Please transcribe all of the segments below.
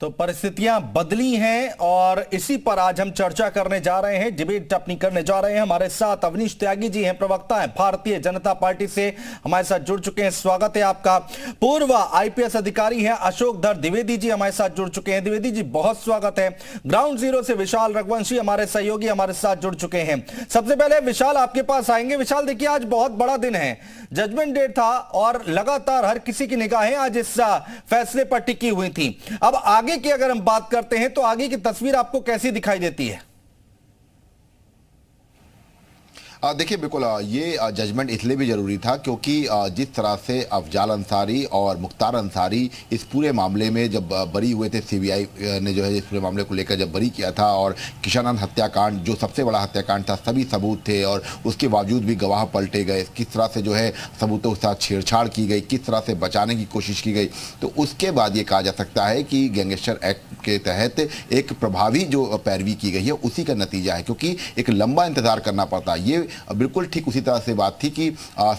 तो परिस्थितियां बदली हैं और इसी पर आज हम चर्चा करने जा रहे हैं, डिबेट अपनी करने जा रहे हैं। हमारे साथ अवनीश त्यागी जी हैं, प्रवक्ता हैं भारतीय जनता पार्टी से, हमारे साथ जुड़ चुके हैं। स्वागत है आपका। पूर्व आईपीएस अधिकारी हैं अशोक धर द्विवेदी जी हमारे साथ जुड़ चुके हैं। द्विवेदी जी बहुत स्वागत है। ग्राउंड जीरो से विशाल रघुवंशी हमारे सहयोगी हमारे साथ जुड़ चुके हैं। सबसे पहले विशाल आपके पास आएंगे। विशाल देखिए, आज बहुत बड़ा दिन है, जजमेंट डे था और लगातार हर किसी की निगाहें आज इस फैसले पर टिकी हुई थी। अब आगे की अगर हम बात करते हैं तो आगे की तस्वीर आपको कैसी दिखाई देती है? देखिए, बिल्कुल ये जजमेंट इसलिए भी ज़रूरी था क्योंकि जिस तरह से अफजाल अंसारी और मुख्तार अंसारी इस पूरे मामले में जब बरी हुए थे, सीबीआई ने जो है इस पूरे मामले को लेकर जब बरी किया था, और किशनगंज हत्याकांड जो सबसे बड़ा हत्याकांड था, सभी सबूत थे और उसके बावजूद भी गवाह पलटे गए, किस तरह से जो है सबूतों के साथ छेड़छाड़ की गई, किस तरह से बचाने की कोशिश की गई, तो उसके बाद ये कहा जा सकता है कि गैंगस्टर एक्ट के तहत एक प्रभावी जो पैरवी की गई है उसी का नतीजा है, क्योंकि एक लंबा इंतजार करना पड़ता है। ये बिल्कुल ठीक उसी तरह से बात थी कि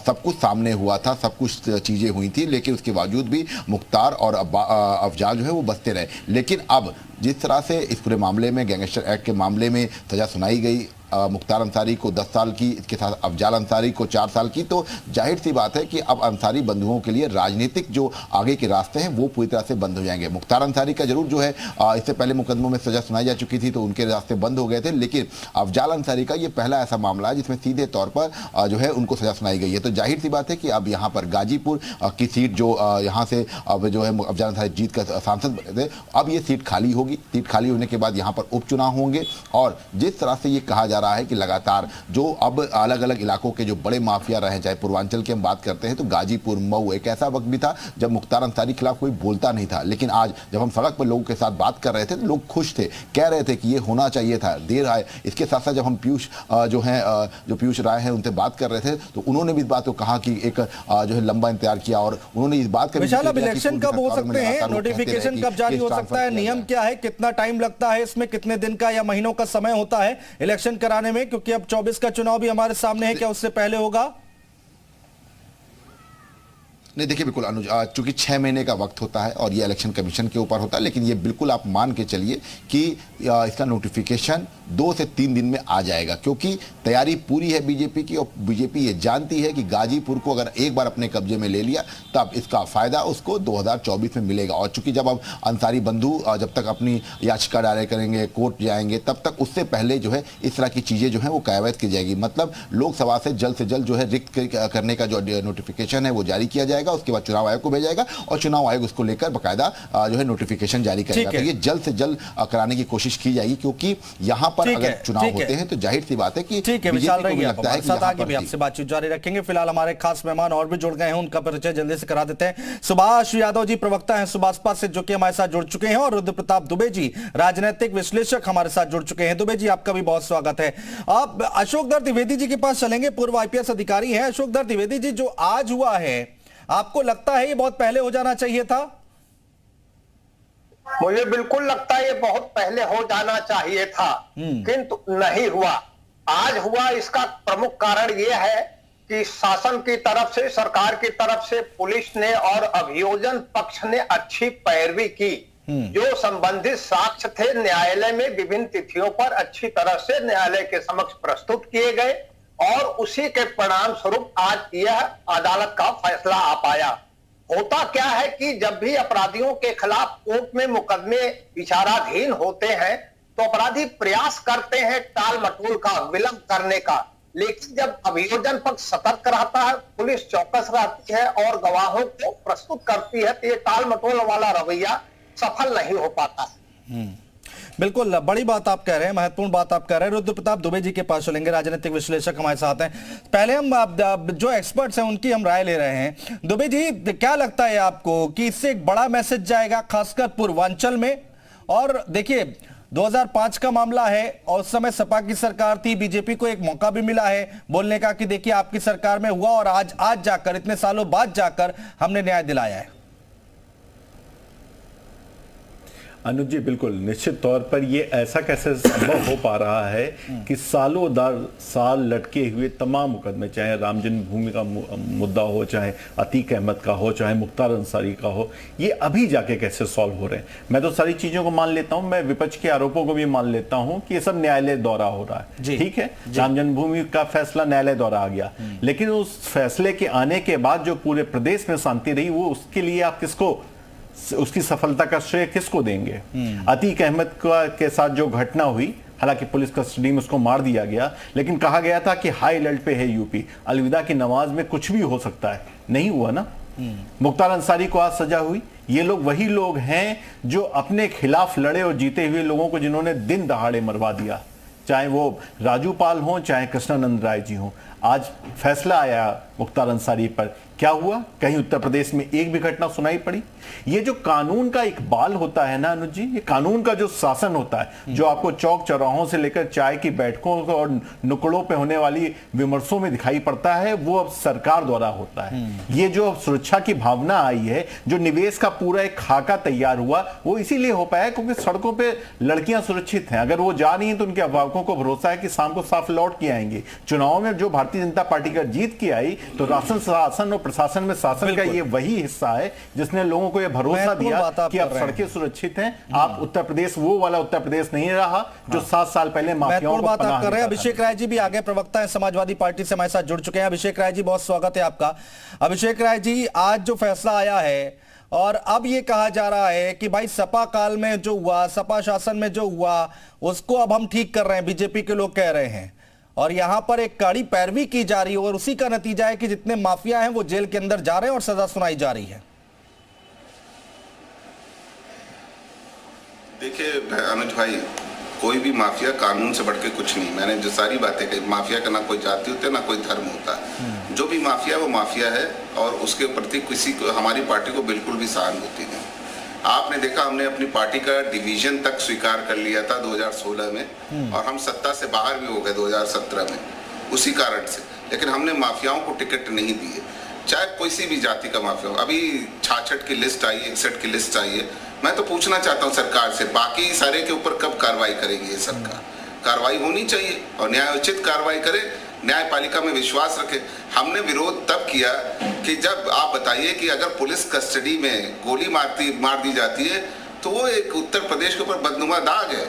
सब कुछ सामने हुआ था, सब कुछ चीज़ें हुई थी, लेकिन उसके बावजूद भी मुख्तार और अफजाल जो है वो बचते रहे। लेकिन अब जिस तरह से इस पूरे मामले में, गैंगस्टर एक्ट के मामले में सज़ा सुनाई गई, मुख्तार अंसारी को 10 साल की, इसके साथ अफजाल अंसारी को 4 साल की, तो जाहिर सी बात है कि अब अंसारी बंधुओं के लिए राजनीतिक जो आगे के रास्ते हैं वो पूरी तरह से बंद हो जाएंगे। मुख्तार अंसारी का जरूर जो है इससे पहले मुकदमों में सजा सुनाई जा चुकी थी तो उनके रास्ते बंद हो गए थे, लेकिन अफजाल अंसारी का ये पहला ऐसा मामला है जिसमें सीधे तौर पर जो है उनको सजा सुनाई गई है। तो जाहिर सी बात है कि अब यहाँ पर गाजीपुर की सीट जो यहाँ से अब जो है अफजाल अंसारी जीत कर सांसद बने थे, अब ये सीट खाली होगी। सीट खाली होने के बाद यहाँ पर उपचुनाव होंगे और जिस तरह से ये कहा जा रहा है कि लगातार जो अब अलग अलग इलाकों के जो बड़े माफिया रहे, चाहे पूर्वांचल की हम बात करते हैं तो गाजीपुर, मऊ, एक ऐसा वक्त भी था जब मुख्तार अंसारी के खिलाफ कोई बोलता नहीं था, लेकिन आज जब हम सड़क पर लोगों के साथ बात कर रहे थे तो लोग खुश थे, कह रहे थे कि ये होना चाहिए था, देर आए। इसके साथ साथ जब हम पीयूष राय हैं उनसे बात कर रहे थे तो उन्होंने भी इस बात को कहा कि एक जो है लंबा इंतजार किया और उन्होंने इस बात का इलेक्शन कब हो सकते हैं, नोटिफिकेशन कब जारी हो सकता है, नियम क्या है, कितना टाइम लगता है इसमें, कितने दिन का या महीनों का समय होता है इलेक्शन कराने में, क्योंकि अब 24 का चुनाव भी हमारे सामने है, क्या उससे पहले होगा? नहीं, देखिए बिल्कुल अनुज, चूंकि 6 महीने का वक्त होता है और ये इलेक्शन कमीशन के ऊपर होता है, लेकिन ये बिल्कुल आप मान के चलिए कि इसका नोटिफिकेशन 2 से 3 दिन में आ जाएगा, क्योंकि तैयारी पूरी है बीजेपी की और बीजेपी ये जानती है कि गाजीपुर को अगर एक बार अपने कब्जे में ले लिया तब इसका फायदा उसको 2024 में मिलेगा। और चूंकि जब अब अंसारी बंधु जब तक अपनी याचिका दायर करेंगे, कोर्ट जाएंगे, तब तक उससे पहले जो है इस तरह की चीज़ें जो है वो कार्रवाई की जाएगी। मतलब लोकसभा से जल्द जो है रिक्त करने का जो नोटिफिकेशन है वो जारी किया जाएगा, उसके बाद चुनाव आयोग को भेजा जाएगा और चुनाव आयोग उसको लेकर बकायदा जो है नोटिफिकेशन जारी करेगा। तो ये जल्द से जल्द कराने की कोशिश की जाएगी, क्योंकि यहाँ पर अगर चुनाव होते हैं तो जाहिर सी बात है कि विशाल रहिए, आगे भी आपसे बातचीत जारी रखेंगे। फिलहाल हमारे खास मेहमान और भी जुड़ गए हैं, उनका परिचय जल्दी से करा देते हैं। सुभाष यादव जी प्रवक्ता हैं सुभाषपा से, जो कि हमारे साथ जुड़ चुके हैं, और रुद्र प्रताप दुबे जी राजनीतिक विश्लेषक हमारे साथ जुड़ चुके हैं। दुबे जी आपका भी बहुत स्वागत है। आप अशोक धर द्विवेदी जी के पास चलेंगे, पूर्व आईपीएस अधिकारी हैं। अशोक धर द्विवेदी जी, जो आज हुआ है आपको लगता है ये बहुत पहले हो जाना चाहिए था? मुझे बिल्कुल लगता है ये बहुत पहले हो जाना चाहिए था, किंतु नहीं हुआ। आज हुआ, इसका प्रमुख कारण ये है कि शासन की तरफ से, सरकार की तरफ से पुलिस ने और अभियोजन पक्ष ने अच्छी पैरवी की। जो संबंधित साक्ष्य थे न्यायालय में विभिन्न तिथियों पर अच्छी तरह से न्यायालय के समक्ष प्रस्तुत किए गए और उसी के परिणाम स्वरूप आज यह अदालत का फैसला आ पाया। होता क्या है कि जब भी अपराधियों के खिलाफ कोर्ट में मुकदमे विचाराधीन होते हैं तो अपराधी प्रयास करते हैं टाल मटोल का, विलंब करने का, लेकिन जब अभियोजन पक्ष सतर्क रहता है, पुलिस चौकस रहती है और गवाहों को प्रस्तुत करती है, तो ये टाल मटोल वाला रवैया सफल नहीं हो पाता है। बिल्कुल, बड़ी बात आप कह रहे हैं, महत्वपूर्ण बात आप कह रहे हैं। रुद्र प्रताप दुबे जी के पास चलेंगे, राजनीतिक विश्लेषक हमारे साथ हैं। पहले हम जो एक्सपर्ट्स हैं उनकी हम राय ले रहे हैं। दुबे जी, क्या लगता है आपको कि इससे एक बड़ा मैसेज जाएगा खासकर पूर्वांचल में? और देखिए 2005 का मामला है और उस समय सपा की सरकार थी, बीजेपी को एक मौका भी मिला है बोलने का कि देखिए आपकी सरकार में हुआ और आज जाकर, इतने सालों बाद जाकर हमने न्याय दिलाया है। अनुज जी, बिल्कुल निश्चित तौर पर ये ऐसा कैसे संभव हो पा रहा है कि सालों दर साल लटके हुए तमाम मुकदमे, चाहे राम जन्मभूमि का मुद्दा हो, चाहे अतीक अहमद का हो, चाहे मुख्तार अंसारी का हो, ये अभी जाके कैसे सॉल्व हो रहे हैं। मैं तो सारी चीजों को मान लेता हूं, मैं विपक्ष के आरोपों को भी मान लेता हूं कि ये सब न्यायालय दौरा हो रहा है, ठीक है, राम जन्मभूमि का फैसला न्यायालय दौरा आ गया, लेकिन उस फैसले के आने के बाद जो पूरे प्रदेश में शांति रही, वो उसके लिए आप किसको, उसकी सफलता का श्रेय किसको देंगे? अतीक अहमद के साथ जो घटना हुई, हालांकि पुलिस कस्टडी में उसको मार दिया गया, लेकिन कहा गया था कि हाई अलर्ट पे है यूपी, अलविदा की नमाज में कुछ भी हो सकता है, नहीं हुआ ना। मुख्तार अंसारी को आज सजा हुई। ये लोग वही लोग हैं जो अपने खिलाफ लड़े और जीते हुए लोगों को जिन्होंने दिन दहाड़े मरवा दिया, चाहे वो राजू पाल हो, चाहे कृष्णानंद राय जी हो। आज फैसला आया मुख्तार अंसारी पर, क्या हुआ? कहीं उत्तर प्रदेश में एक भी घटना सुनाई पड़ी? ये जो कानून का इकबाल होता है ना अनुज जी, ये कानून का जो शासन होता है, जो आपको चौक चौराहों से लेकर चाय की बैठकों और नुक्कड़ों पे होने वाली विमर्शों में दिखाई पड़ता है, वो अब सरकार द्वारा होता है। ये जो अब सुरक्षा की भावना आई है, जो निवेश का पूरा एक खाका तैयार हुआ, वो इसीलिए हो पाया क्योंकि सड़कों पर लड़कियां सुरक्षित हैं। अगर वो जा रही हैं तो उनके अभिभावकों को भरोसा है कि शाम को साफ लौट के आएंगे। चुनाव में जो भारतीय जनता पार्टी का जीत की आई, तो शासन और प्रशासन में शासन का ये वही हिस्सा है जिसने लोगों को ये भरोसा दिया कि अब सड़कें सुरक्षित हैं। आप उत्तर प्रदेश वो वाला उत्तर प्रदेश नहीं रहा जो 7 साल पहले माफियाओं को पनाह कर रहे हैं। अभिषेक राय जी भी आगे प्रवक्ता है समाजवादी पार्टी से हमारे साथ जुड़ चुके हैं। अभिषेक राय जी, बहुत स्वागत है आपका। अभिषेक राय जी, आज जो फैसला आया है और अब ये कहा जा रहा है कि भाई सपा काल में जो हुआ, सपा शासन में जो हुआ, उसको अब हम ठीक कर रहे हैं, बीजेपी के लोग कह रहे हैं, और यहां पर एक कड़ी पैरवी की जा रही है और उसी का नतीजा है कि जितने माफिया हैं वो जेल के अंदर जा रहे हैं और सजा सुनाई जा रही है। देखिए अनुज भाई, कोई भी माफिया कानून से बढ़ के कुछ नहीं। मैंने जो सारी बातें कही, माफिया का ना कोई जाति होता है ना कोई धर्म होता है। जो भी माफिया वो माफिया है और उसके प्रति किसी को, हमारी पार्टी को बिल्कुल भी सहानुभूति नहीं। आपने देखा, हमने अपनी पार्टी का डिवीजन तक स्वीकार कर लिया था 2016 में, और हम सत्ता से बाहर भी हो गए 2017 में उसी कारण से। लेकिन हमने माफियाओं को टिकट नहीं दिए, चाहे कोई सी भी जाति का माफिया हो। अभी 66 की लिस्ट आई है, 61 की लिस्ट आई है। मैं तो पूछना चाहता हूं सरकार से, बाकी सारे के ऊपर कब कार्रवाई करेगी ये सरकार? कार्रवाई होनी चाहिए और न्यायोचित कार्रवाई करे, न्यायपालिका में विश्वास रखे। हमने विरोध तब किया कि जब आप बताइए कि अगर पुलिस कस्टडी में गोली मार दी जाती है तो वो एक उत्तर प्रदेश के ऊपर बदनुमा दाग है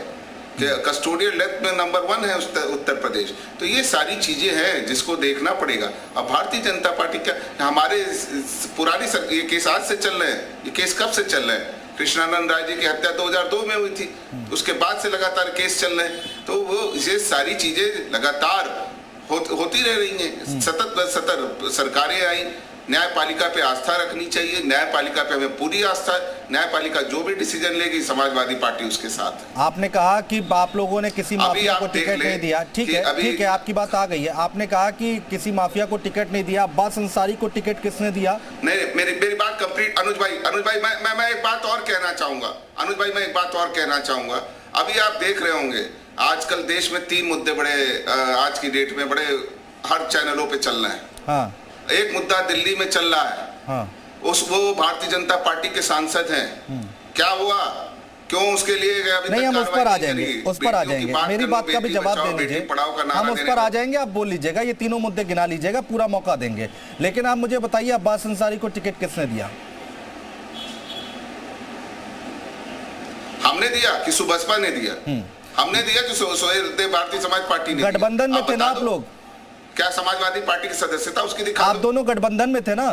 कि कस्टोडियल डेथ में नंबर 1 है उत्तर प्रदेश। तो ये सारी चीजें हैं जिसको देखना पड़ेगा। अब भारतीय जनता पार्टी क्या, हमारे पुरानी ये केस आज से चल रहे हैं, ये केस कब से चल रहे हैं? कृष्णानंद राय जी की हत्या 2002 में हुई थी, उसके बाद से लगातार केस चल रहे हैं। तो वो ये सारी चीजें लगातार होती रह रही हैं। सतत सरकारें आई, न्यायपालिका पे आस्था रखनी चाहिए। न्यायपालिका पे हमें पूरी आस्था है। न्यायपालिका जो भी डिसीजन लेगी, समाजवादी पार्टी उसके साथ है। आपने कहा कि आप लोगों ने किसी माफिया को टिकट नहीं दिया, ठीक है, आपकी बात आ गई है। आपने कहा कि किसी माफिया को टिकट नहीं दिया, अब्बास अंसारी को टिकट किसने दिया? नहीं, मेरी बात कंप्लीट। अनुज भाई मैं एक बात और कहना चाहूंगा। अभी आप देख रहे होंगे आजकल देश में 3 मुद्दे बड़े, आज की डेट में बड़े हर चैनलों पे चल रहे हैं। हाँ। एक मुद्दा दिल्ली में चल रहा है। हाँ। वो भारतीय जनता पार्टी के सांसद हैं। क्या हुआ, क्यों उसके लिए अभी नहीं? हम उस पर आ जाएंगे, मेरी बात का भी जवाब दे लीजिए। हम उस पर आ जाएंगे, आप बोल लीजिएगा, ये तीनों मुद्दे गिना लीजिएगा, पूरा मौका देंगे। लेकिन आप मुझे बताइए, अब्बास अंसारी को टिकट किसने दिया? हमने दिया कि सुबसपा ने दिया? हमने दिया कि सोहेल भारतीय समाज पार्टी ने? गठबंधन में थे ना आप लोग? क्या समाजवादी पार्टी की सदस्यता उसकी दिखा? आप दोनों गठबंधन में थे ना?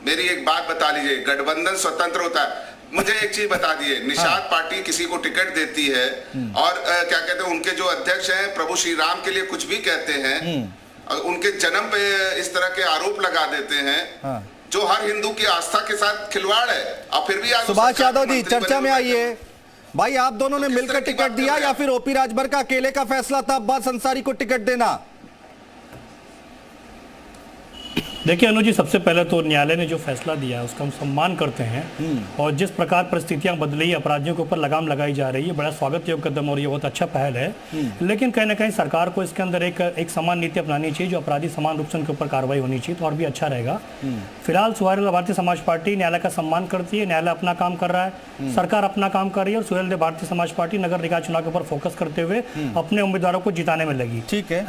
मेरी एक बात बता लीजिए, गठबंधन स्वतंत्र होता है। मुझे एक चीज बता दिए, निषाद पार्टी किसी को टिकट देती है और क्या कहते हैं, उनके जो अध्यक्ष हैं प्रभु श्री राम के लिए कुछ भी कहते हैं, उनके जन्म पे इस तरह के आरोप लगा देते हैं, जो हर हिंदू की आस्था के साथ खिलवाड़ है। और फिर भी सुभाष यादव जी, चर्चा में आइए। भाई, आप दोनों ने मिलकर टिकट दिया या फिर ओपी राजभर का अकेले का फैसला था अब्बास अंसारी को टिकट देना? देखिए अनुज जी, सबसे पहले तो न्यायालय ने जो फैसला दिया है उसका हम सम्मान करते हैं और जिस प्रकार परिस्थितियां बदली, अपराधियों के ऊपर लगाम लगाई जा रही है, बड़ा स्वागत योग्य कदम और ये बहुत अच्छा पहल है। लेकिन कहीं ना कहीं सरकार को इसके अंदर एक समान नीति अपनानी चाहिए, जो अपराधी समान रूप से उनके ऊपर कार्रवाई होनी चाहिए, तो और भी अच्छा रहेगा। फिलहाल सुहेलदेव भारतीय समाज पार्टी न्यायालय का सम्मान करती है, न्यायालय अपना काम कर रहा है, सरकार अपना काम कर रही है और सुहेलदेव भारतीय समाज पार्टी नगर निकाय चुनाव के ऊपर फोकस करते हुए अपने उम्मीदवारों को जिताने में लगी। ठीक है।